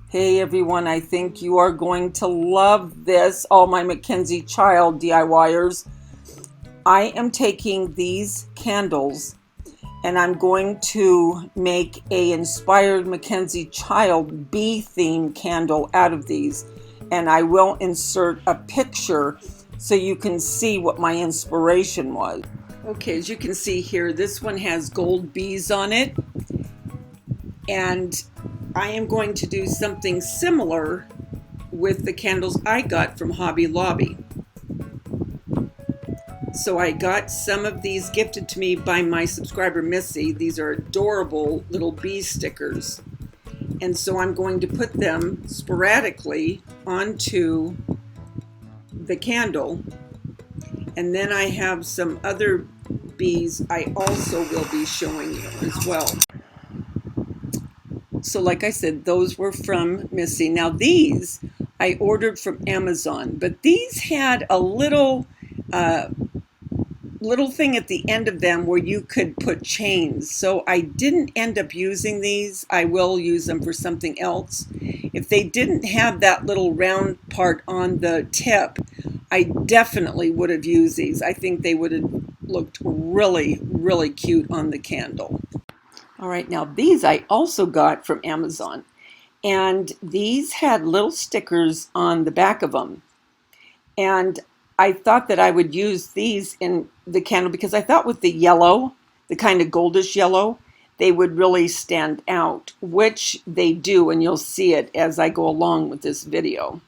Hey everyone, I think you are going to love this, all my Mackenzie child DIYers. I am taking these candles and I'm going to make a inspired Mackenzie child bee theme candle out of these. And I will insert a picture so you can see what my inspiration was. Okay, as you can see here, this one has gold bees on it. And I am going to do something similar with the candles I got from Hobby Lobby. So I got some of these gifted to me by my subscriber Missy. These are adorable little bee stickers. And so I'm going to put them sporadically onto the candle. And then I have some other bees I also will be showing you as well. So like I said, those were from Missy. Now these I ordered from Amazon, but these had a little thing at the end of them where you could put chains. So I didn't end up using these. I will use them for something else. If they didn't have that little round part on the tip, I definitely would have used these. I think they would have looked really, really cute on the candle. All right, now these I also got from Amazon, and these had little stickers on the back of them. And I thought that I would use these in the candle because I thought with the yellow, the kind of goldish yellow, they would really stand out, which they do, and you'll see it as I go along with this video.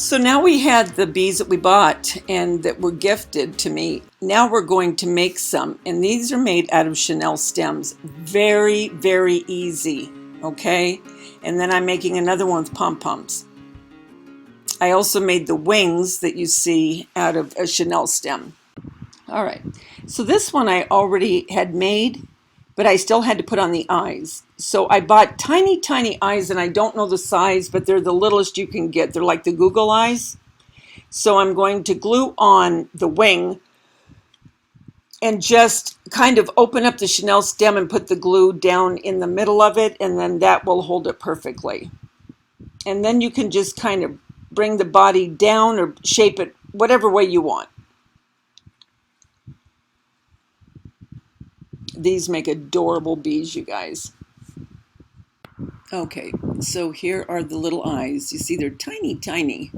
So now we had the bees that we bought and that were gifted to me. Now we're going to make some, and these are made out of Chennile stems. Very, very easy, okay? And then I'm making another one with pom-poms. I also made the wings that you see out of a Chennile stem. All right, so this one I already had made, but I still had to put on the eyes. So I bought tiny, tiny eyes, and I don't know the size, but they're the littlest you can get. They're like the Google eyes. So I'm going to glue on the wing and just kind of open up the Chennile stem and put the glue down in the middle of it, and then that will hold it perfectly. And then you can just kind of bring the body down or shape it whatever way you want. These make adorable bees, you guys. Okay, so here are the little eyes. You see they're tiny, tiny,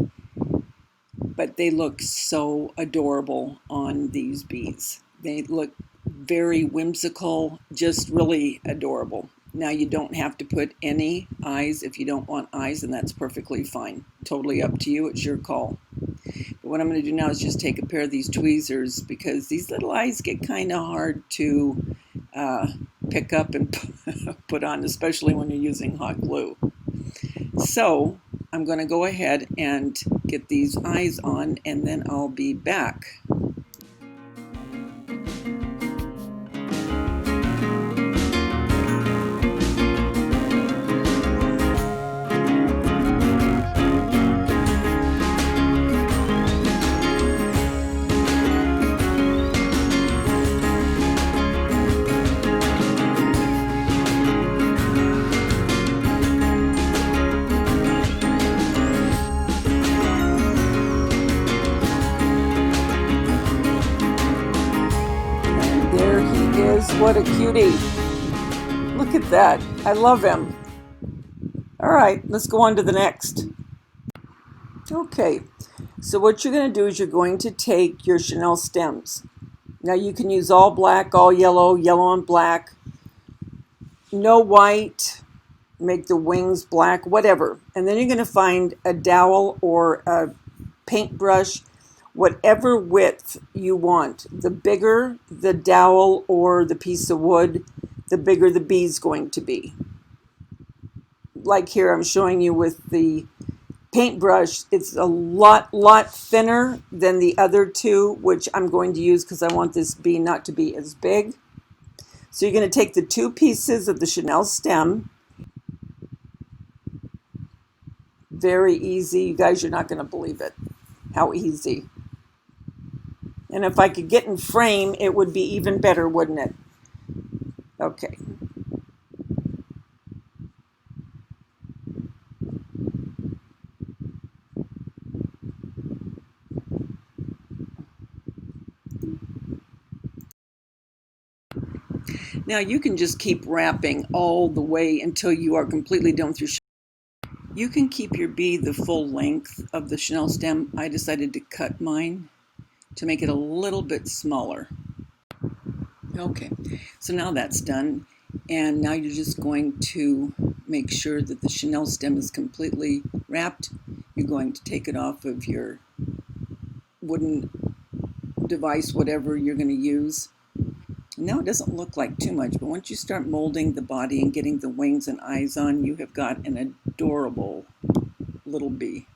but they look so adorable on these bees. They look very whimsical, just really adorable. Now you don't have to put any eyes if you don't want eyes, and that's perfectly fine. Totally up to you, it's your call. But what I'm going to do now is just take a pair of these tweezers, because these little eyes get kind of hard to pick up and put on, especially when you're using hot glue. So I'm going to go ahead and get these eyes on, and then I'll be back. There he is. What a cutie. Look at that. I love him. All right, let's go on to the next. Okay, so what you're going to do is you're going to take your Chennile stems. Now you can use all black, all yellow, yellow and black, no white, make the wings black, whatever. And then you're going to find a dowel or a paintbrush, whatever width you want. The bigger the dowel or the piece of wood, the bigger the bee's going to be. Like here, I'm showing you with the paintbrush, it's a lot thinner than the other two, which I'm going to use because I want this bee not to be as big. So you're going to take the two pieces of the Chennile stem. Very easy. You guys, you're not going to believe it. How easy. And if I could get in frame, it would be even better, wouldn't it? Okay. Now you can just keep wrapping all the way until you are completely done with your. You can keep your bee the full length of the Chennile stem. I decided to cut mine to make it a little bit smaller. Okay, so now that's done, and now you're just going to make sure that the Chennile stem is completely wrapped. You're going to take it off of your wooden device, whatever you're going to use. Now it doesn't look like too much, but once you start molding the body and getting the wings and eyes on, you have got an adorable little bee.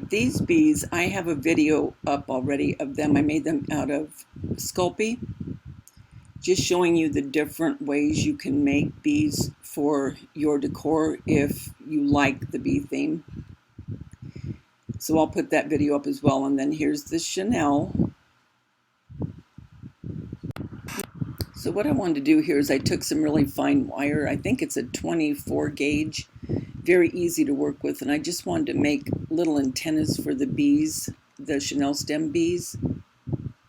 These bees, I have a video up already of them. I made them out of Sculpey, just showing you the different ways you can make bees for your decor if you like the bee theme. So I'll put that video up as well. And then here's the Chennile. So what I wanted to do here is I took some really fine wire. I think it's a 24 gauge. Very easy to work with, and I just wanted to make little antennas for the bees, the Chennile stem bees.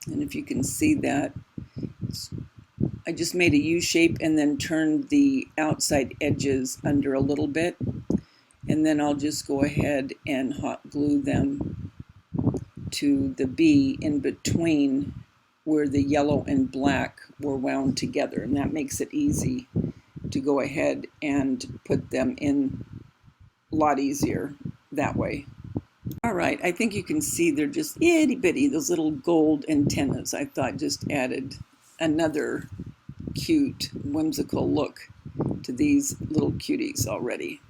And if you can see that, I just made a U shape and then turned the outside edges under a little bit, and then I'll just go ahead and hot glue them to the bee in between where the yellow and black were wound together, and that makes it easy to go ahead and put them in a lot easier that way. All right, I think you can see they're just itty bitty, those little gold antennas. I thought just added another cute, whimsical look to these little cuties already.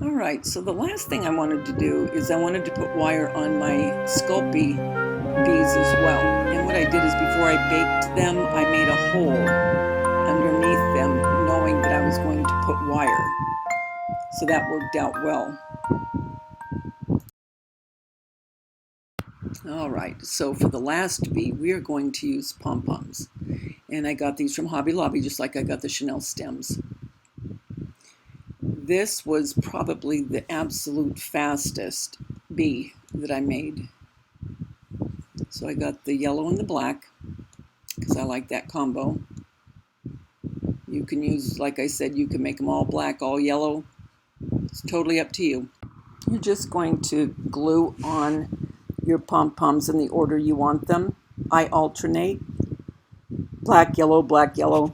All right, so the last thing I wanted to do is I wanted to put wire on my Sculpey bees as well. And what I did is before I baked them, I made a hole underneath them, knowing that I was going to put wire. So that worked out well. All right, so for the last bee, we are going to use pom-poms. And I got these from Hobby Lobby, just like I got the Chennile Stems. This was probably the absolute fastest bee that I made. So I got the yellow and the black, because I like that combo. You can use, like I said, you can make them all black, all yellow. It's totally up to you. You're just going to glue on your pom-poms in the order you want them. I alternate. Black, yellow, black, yellow.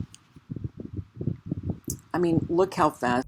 I mean, look how fast.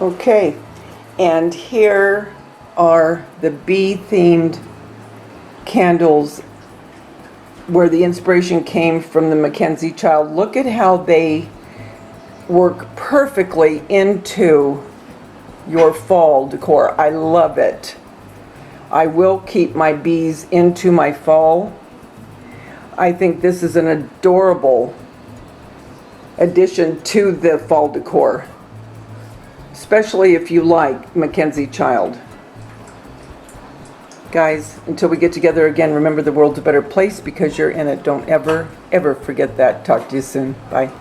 Okay, and here are the bee-themed candles where the inspiration came from the Mackenzie child. Look at how they work perfectly into your fall decor. I love it. I will keep my bees into my fall I think this is an adorable addition to the fall decor, especially if you like Mackenzie Child. Guys, until we get together again, remember the world's a better place because you're in it. Don't ever, ever forget that. Talk to you soon. Bye.